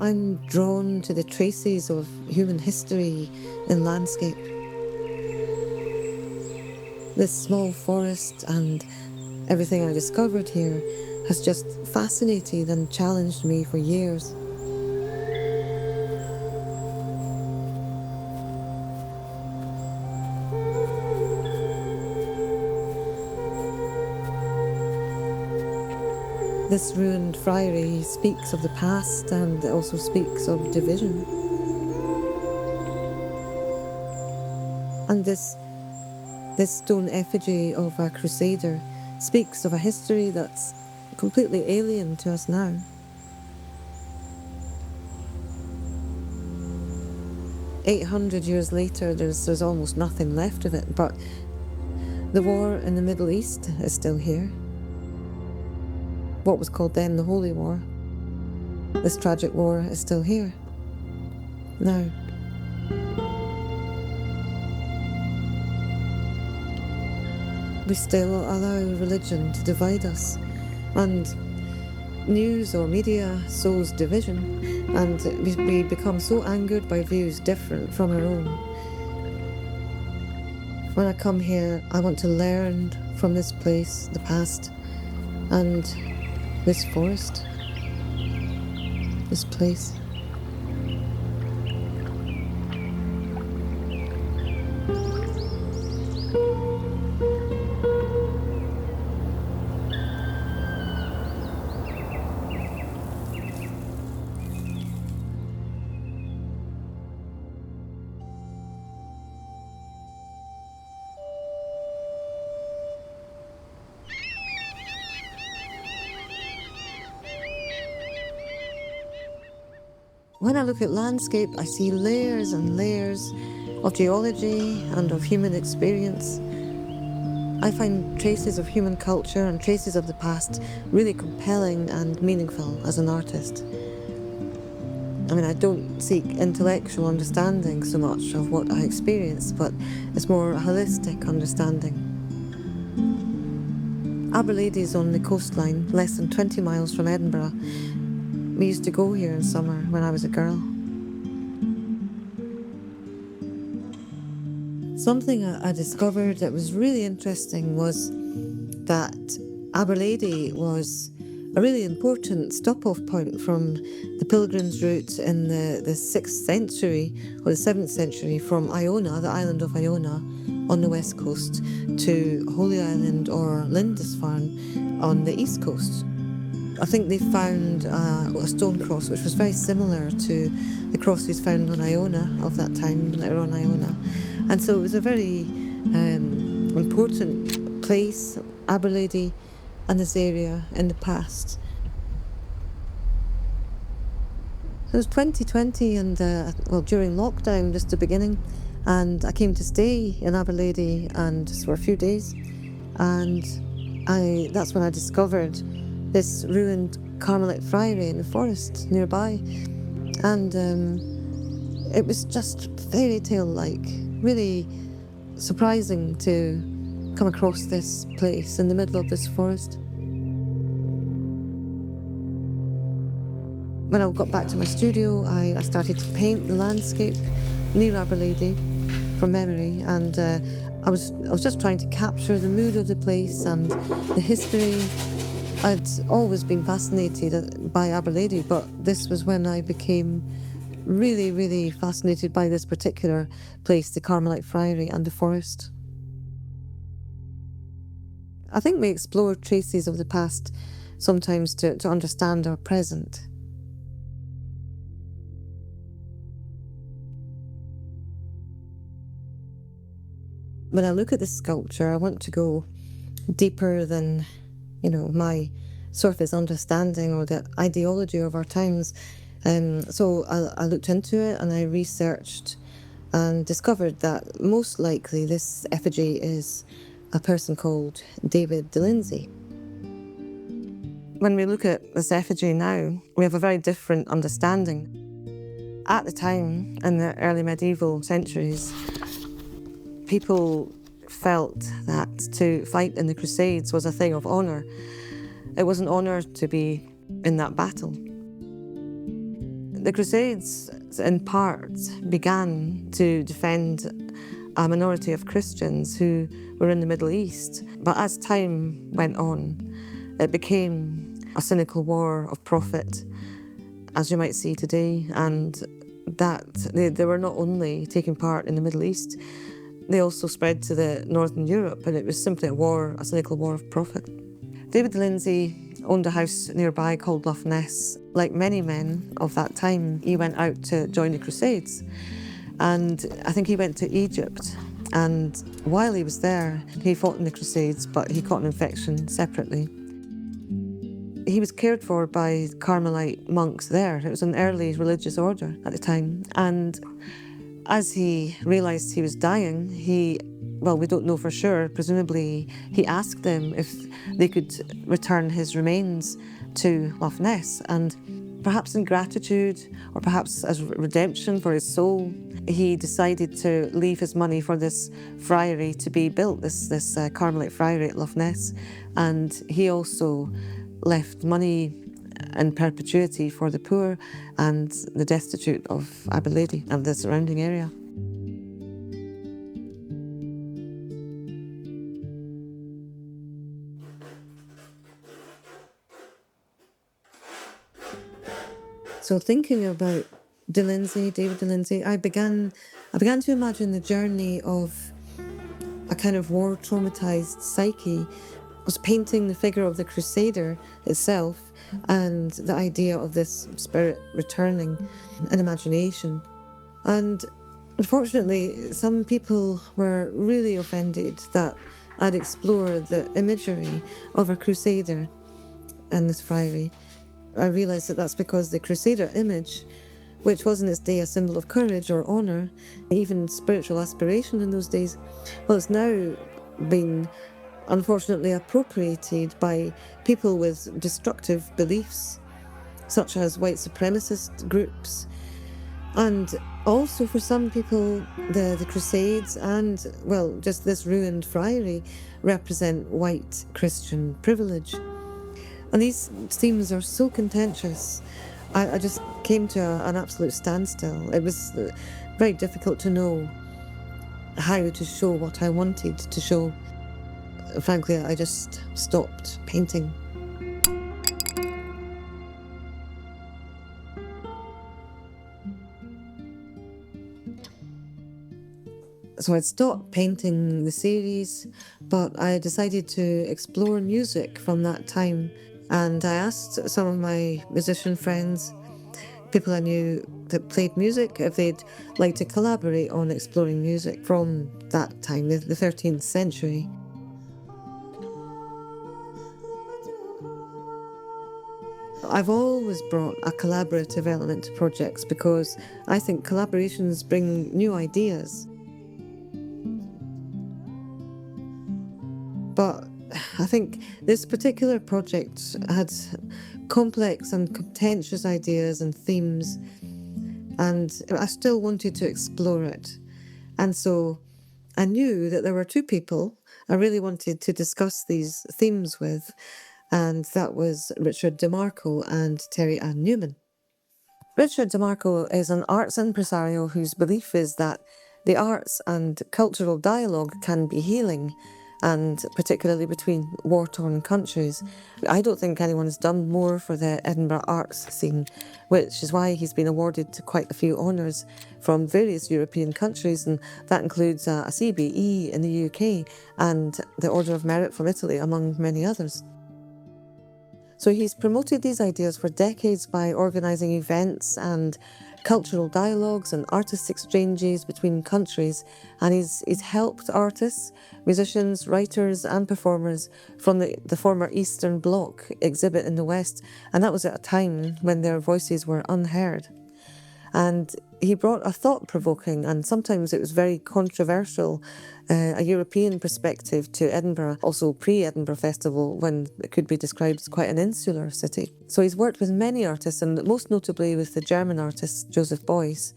I'm drawn to the traces of human history in landscape. This small forest and everything I discovered here has just fascinated and challenged me for years. This ruined friary speaks of the past and it also speaks of division. And this stone effigy of a Crusader speaks of a history that's completely alien to us now. "800 years later, there's almost nothing left of it, but the war in the Middle East is still here. What was called then the Holy War. This tragic war is still here. Now. We still allow religion to divide us, and news or media sows division, and we become so angered by views different from our own. When I come here, I want to learn from this place, the past, and this forest, this place. When I look at landscape, I see layers and layers of geology and of human experience. I find traces of human culture and traces of the past really compelling and meaningful as an artist. I mean, I don't seek intellectual understanding so much of what I experience, but it's more a holistic understanding. Aberlady is on the coastline, less than 20 miles from Edinburgh. We used to go here in summer when I was a girl. Something I discovered that was really interesting was that Aberlady was a really important stop-off point from the pilgrims' route in the 6th century or the 7th century from Iona, the island of Iona, on the west coast, to Holy Island or Lindisfarne on the east coast. I think they found a stone cross which was very similar to the crosses found on Iona of that time, when they were on Iona. And so it was a very important place, Aberlady, and this area in the past. So it was 2020 and, during lockdown, just the beginning, and I came to stay in Aberlady and just for a few days. And that's when I discovered this ruined Carmelite friary in the forest nearby. And it was just fairy tale-like, really surprising to come across this place in the middle of this forest. When I got back to my studio, I started to paint the landscape near Aberlady from memory, and I was just trying to capture the mood of the place and the history. I'd always been fascinated by Aberlady, but this was when I became really, really fascinated by this particular place, the Carmelite Friary and the forest. I think we explore traces of the past sometimes to understand our present. When I look at this sculpture, I want to go deeper than my surface understanding or the ideology of our times. So I looked into it and I researched and discovered that most likely this effigy is a person called David de Lindsay. When we look at this effigy now, we have a very different understanding. At the time, in the early medieval centuries, people felt that to fight in the Crusades was a thing of honour. It was an honour to be in that battle. The Crusades, in part, began to defend a minority of Christians who were in the Middle East. But as time went on, it became a cynical war of profit, as you might see today, and that they were not only taking part in the Middle East, they also spread to the Northern Europe, and it was simply a cynical war of profit. David Lindsay owned a house nearby called Luffness. Like many men of that time, he went out to join the Crusades. And I think he went to Egypt. And while he was there, he fought in the Crusades, but he caught an infection separately. He was cared for by Carmelite monks there. It was an early religious order at the time. And as he realised he was dying, we don't know for sure, presumably he asked them if they could return his remains to Luffness. And perhaps in gratitude, or perhaps as redemption for his soul, he decided to leave his money for this friary to be built, this Carmelite friary at Luffness. And he also left money in perpetuity for the poor and the destitute of Aberlady and the surrounding area. So thinking about David de Lindsay, I began to imagine the journey of a kind of war-traumatised psyche. I was painting the figure of the Crusader itself and the idea of this spirit returning in imagination. And unfortunately, some people were really offended that I'd explored the imagery of a Crusader in this friary. I realised that that's because the Crusader image, which was in its day a symbol of courage or honour, even spiritual aspiration in those days, well, it's now been unfortunately appropriated by people with destructive beliefs, such as white supremacist groups. And also for some people, the Crusades and, well, just this ruined friary represent white Christian privilege. And these themes are so contentious. I just came to an absolute standstill. It was very difficult to know how to show what I wanted to show. Frankly, I just stopped painting. So I'd stopped painting the series, but I decided to explore music from that time. And I asked some of my musician friends, people I knew that played music, if they'd like to collaborate on exploring music from that time, the 13th century. I've always brought a collaborative element to projects because I think collaborations bring new ideas. But I think this particular project had complex and contentious ideas and themes, and I still wanted to explore it. And so I knew that there were two people I really wanted to discuss these themes with, and that was Richard Demarco and Terry Ann Newman. Richard Demarco is an arts impresario whose belief is that the arts and cultural dialogue can be healing, and particularly between war-torn countries. I don't think anyone has done more for the Edinburgh arts scene, which is why he's been awarded quite a few honours from various European countries, and that includes a CBE in the UK and the Order of Merit from Italy, among many others. So he's promoted these ideas for decades by organising events and cultural dialogues and artist exchanges between countries, and he's helped artists, musicians, writers and performers from the former Eastern Bloc exhibit in the West, and that was at a time when their voices were unheard. And he brought a thought-provoking, and sometimes it was very controversial, a European perspective to Edinburgh, also pre-Edinburgh Festival, when it could be described as quite an insular city. So he's worked with many artists, and most notably with the German artist Joseph Beuys.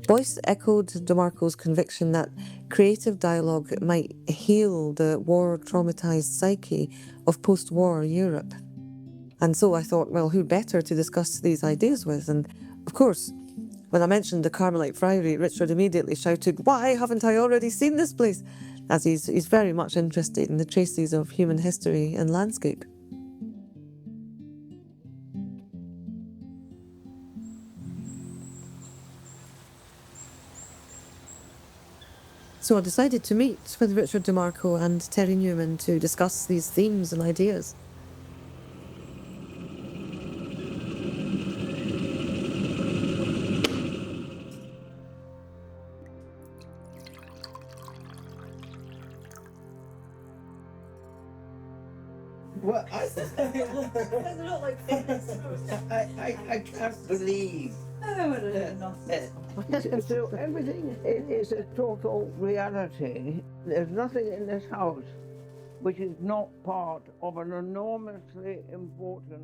Beuys echoed Demarco's conviction that creative dialogue might heal the war-traumatised psyche of post-war Europe. And so I thought, well, who better to discuss these ideas with? And Of course, when I mentioned the Carmelite friary, Richard immediately shouted, "Why haven't I already seen this place?" As he's very much interested in the traces of human history and landscape. So I decided to meet with Richard Demarco and Terry Newman to discuss these themes and ideas. Well, I can't believe. So everything is a total reality. There's nothing in this house which is not part of an enormously important.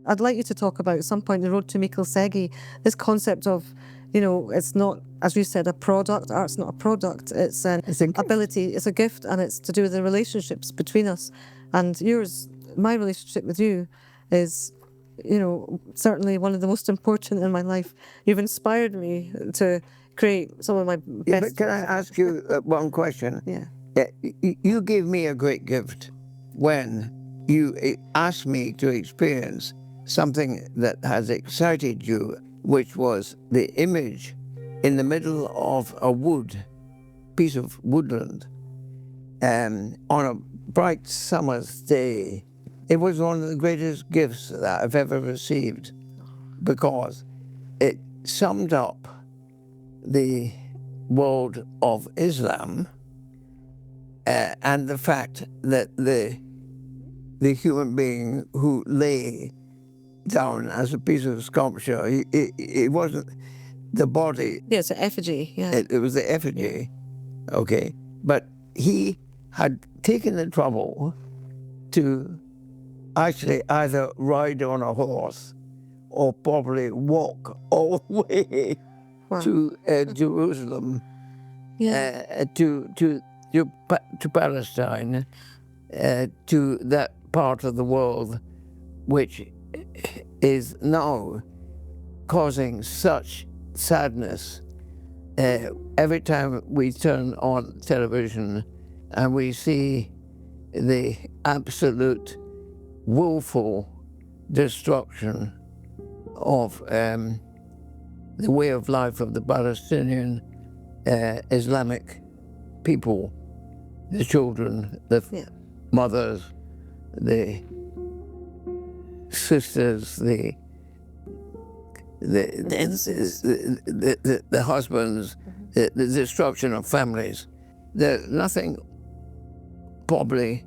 I'd like you to talk about, at some point, the road to Mikelsegi, this concept of, it's not, as you said, a product. Art's not a product. It's an ability. It's a gift, and it's to do with the relationships between us. And my relationship with you is, certainly one of the most important in my life. You've inspired me to create some of my best. Yeah, but can I ask you one question? Yeah. You gave me a great gift when you asked me to experience something that has excited you, which was the image in the middle of a piece of woodland, on a bright summer's day. It was one of the greatest gifts that I've ever received, because it summed up the world of Islam, and the fact that the human being who lay down as a piece of sculpture, it wasn't the body. Yeah, it's an effigy. Yeah. It was the effigy, okay? But he had taken the trouble to actually either ride on a horse or probably walk all the way to Jerusalem, to Palestine, to that part of the world which is now causing such sadness. Every time we turn on television and we see the absolute willful destruction of the way of life of the Palestinian Islamic people, the children, the mothers, the sisters, the husbands, the destruction of families. There's nothing probably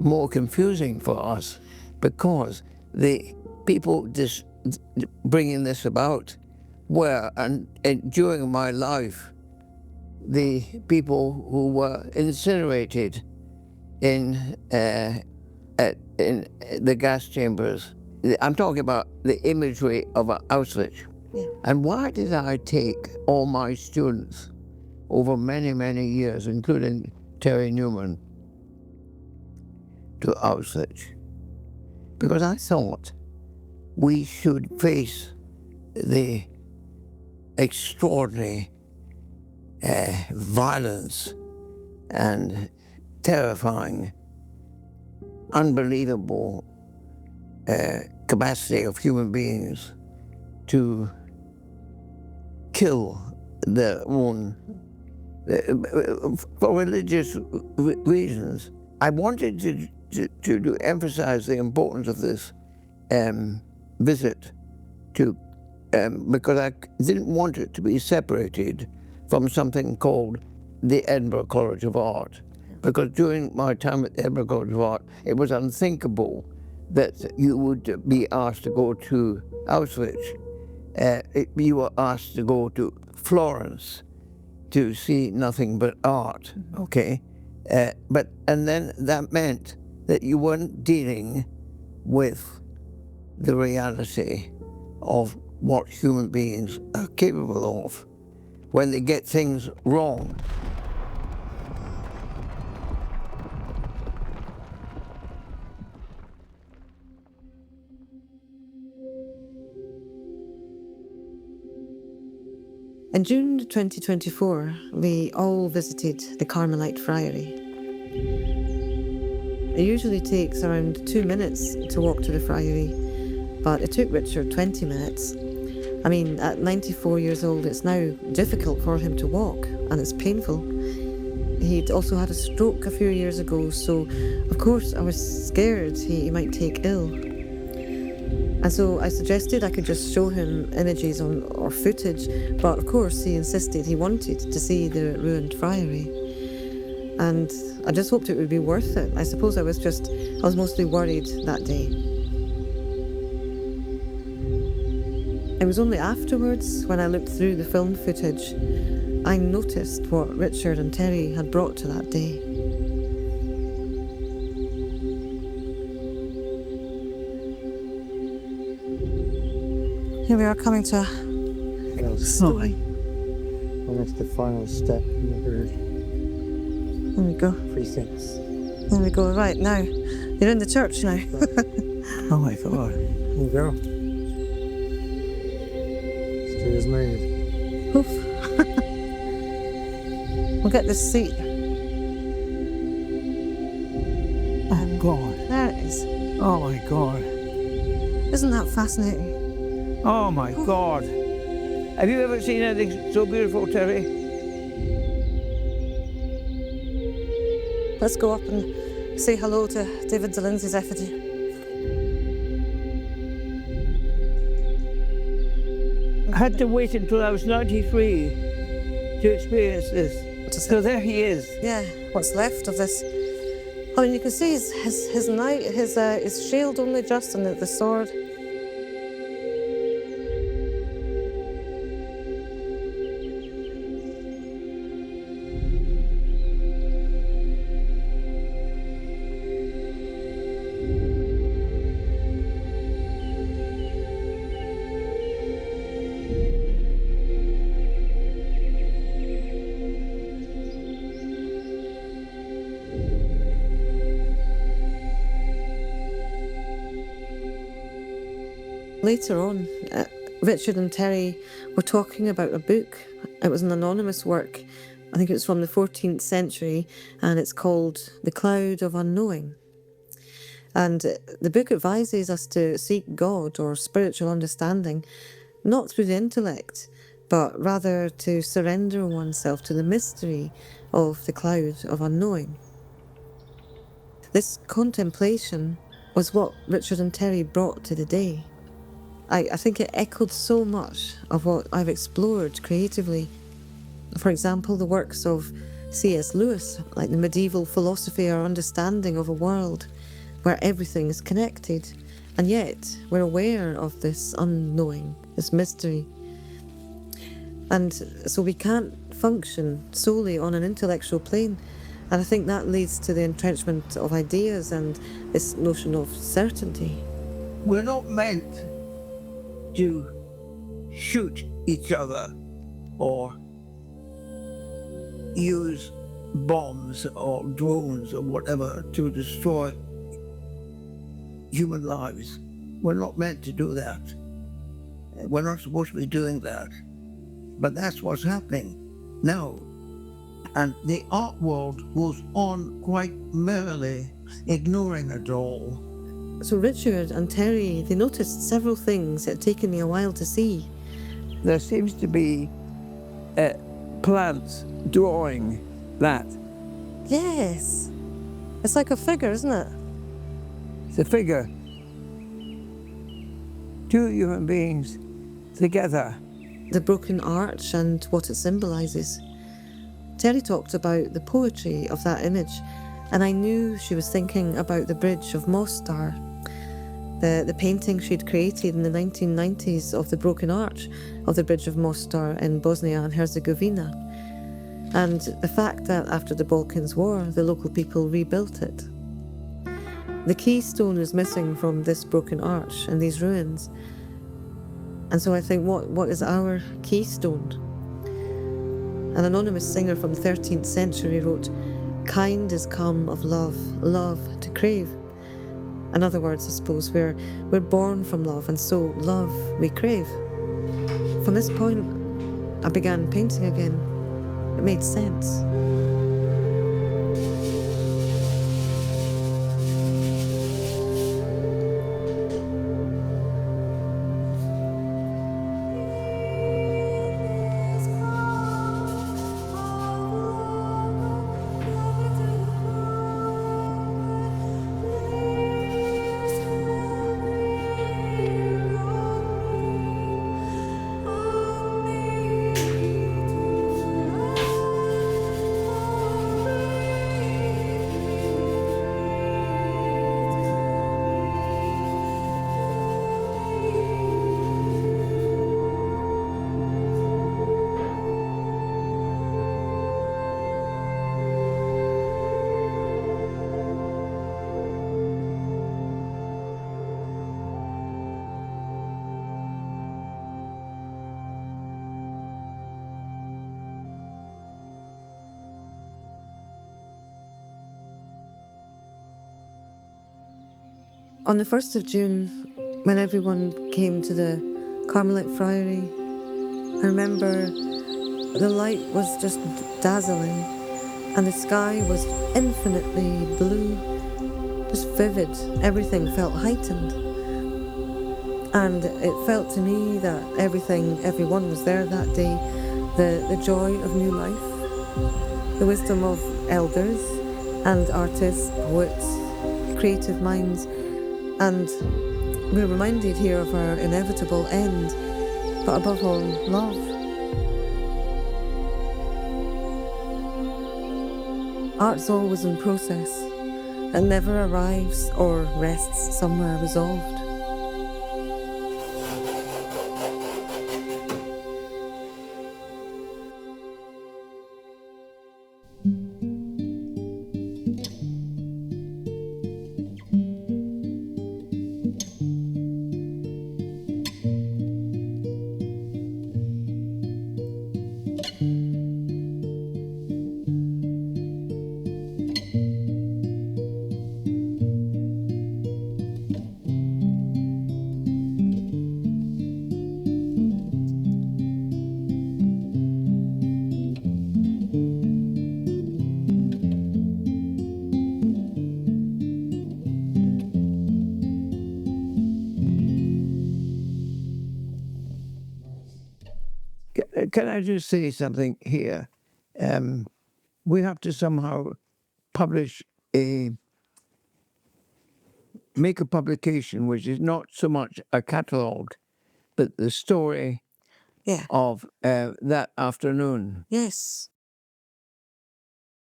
more confusing for us, because the people bringing this about were, and during my life, the people who were incinerated in the gas chambers. I'm talking about the imagery of Auschwitz. Yeah. And why did I take all my students over many, many years, including Terry Newman, to Auschwitz? Because I thought we should face the extraordinary violence and terrifying, unbelievable capacity of human beings to kill their own for religious reasons. I wanted to emphasize the importance of this visit because I didn't want it to be separated from something called the Edinburgh College of Art. Because during my time at the Edinburgh College of Art, it was unthinkable that you would be asked to go to Auschwitz. You were asked to go to Florence to see nothing but art, okay? And then that meant that you weren't dealing with the reality of what human beings are capable of when they get things wrong. In June 2024, we all visited the Carmelite friary. It usually takes around 2 minutes to walk to the friary, but it took Richard 20 minutes. I mean, at 94 years old, it's now difficult for him to walk, and it's painful. He'd also had a stroke a few years ago, so of course I was scared he might take ill. And so I suggested I could just show him images or footage, but of course he insisted he wanted to see the ruined friary. And I just hoped it would be worth it. I suppose I was mostly worried that day. It was only afterwards, when I looked through the film footage, I noticed what Richard and Terry had brought to that day. Here we are coming to a story. And that's the final step in the road. There we go. Precincts. There we go. Right, now, you're in the church now. Oh my God. There you go. Stay as made. Oof. We'll get this seat. Oh God. There it is. Oh my God. Isn't that fascinating? Oh my God. Have you ever seen anything so beautiful, Terry? Let's go up and say hello to David de Lindsay's effigy. I had to wait until I was 93 to experience this. So there he is. Yeah, what's left of this. I mean, you can see his knife, his shield only just, and the sword. Later on, Richard and Terry were talking about a book. It was an anonymous work. I think it was from the 14th century, and it's called The Cloud of Unknowing. And the book advises us to seek God or spiritual understanding, not through the intellect, but rather to surrender oneself to the mystery of the cloud of unknowing. This contemplation was what Richard and Terry brought to the day. I think it echoed so much of what I've explored creatively. For example, the works of C.S. Lewis, like the medieval philosophy or understanding of a world where everything is connected, and yet we're aware of this unknowing, this mystery. And so we can't function solely on an intellectual plane. And I think that leads to the entrenchment of ideas and this notion of certainty. We're not meant to shoot each other or use bombs or drones or whatever to destroy human lives. We're not meant to do that. We're not supposed to be doing that. But that's what's happening now. And the art world goes on quite merrily, ignoring it all. So Richard and Terry, they noticed several things that had taken me a while to see. There seems to be plants drawing that. Yes. It's like a figure, isn't it? It's a figure. Two human beings together. The broken arch and what it symbolises. Terry talked about the poetry of that image, and I knew she was thinking about the Bridge of Mostar, the painting she'd created in the 1990s of the broken arch of the Bridge of Mostar in Bosnia and Herzegovina, and the fact that after the Balkans War, the local people rebuilt it. The keystone is missing from this broken arch and these ruins. And so I think, what is our keystone? An anonymous singer from the 13th century wrote, "Kind is come of love, love to crave." In other words, I suppose, we're born from love, and so love we crave. From this point, I began painting again. It made sense. On the 1st of June, when everyone came to the Carmelite friary, I remember the light was just dazzling and the sky was infinitely blue, just vivid. Everything felt heightened. And it felt to me that everyone was there that day, the joy of new life, the wisdom of elders and artists, poets, creative minds. And we're reminded here of our inevitable end, but above all, love. Art's always in process. It never arrives or rests somewhere resolved. Can I just say something here? We have to somehow make a publication which is not so much a catalogue, but the story Yeah. of that afternoon. Yes.